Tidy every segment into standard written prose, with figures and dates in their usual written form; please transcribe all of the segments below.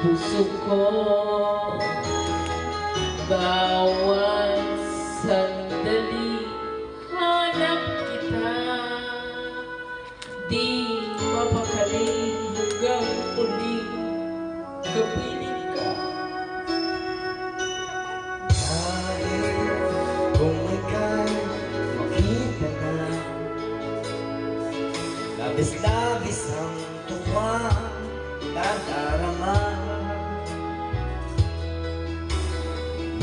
puso ko. Bawat sandali hanap kita, di mapakali hanggang uling kapiling ka. Dahil kung ika'y makita na, labis-labis ang tuwang nadarama.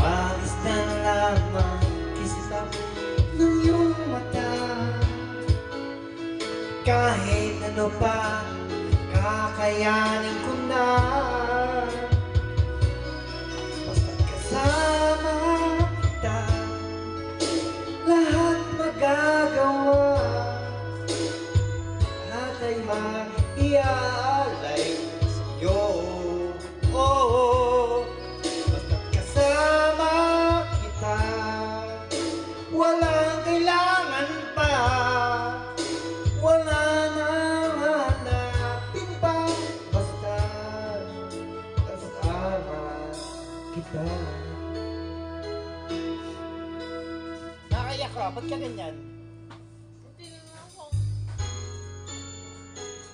Malis na lamang kisap ng iyong mata. Kahit ano pa, kakayanin ko na. Basta't kasama kita, lahat magagawa. Lahat ay maiaalay sa'yo. Oh, basta't kasama kita, walang kailangan pa. Wala nang hanapin pa. Basta kasama kita. Nakaiyak ka? Ba't ka ganyan?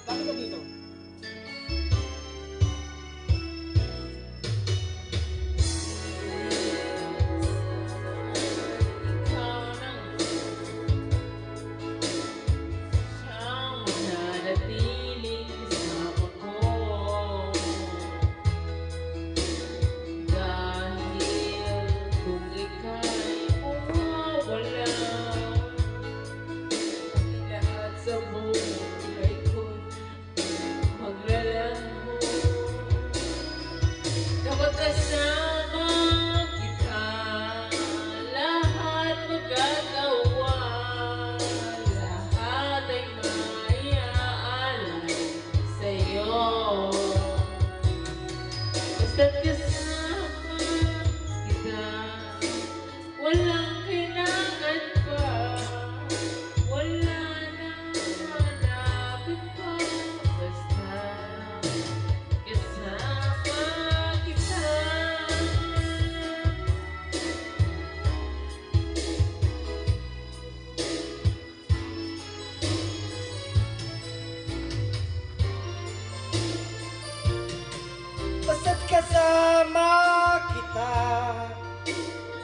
Bakit ka dito? Basta't kasama kita, walang kailangan pa. Wala nang hanapin pa. Basta kasama kita. Basta't kasama kita,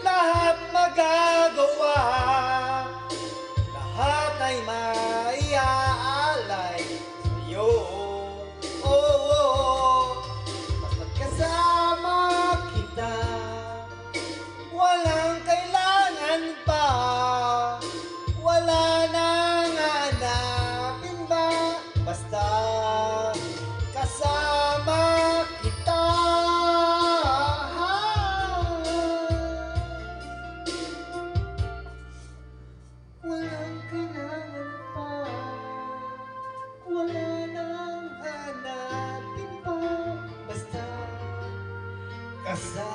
lahat magagawa. Lahat ay maiaalay sa'yo. Oh, basta't kasama kita, walang kailangan pa. Wala nang hanapin ba. Basta kasama kita. Walang kailangan pa. Wala nang hanapin pa. Basta kasama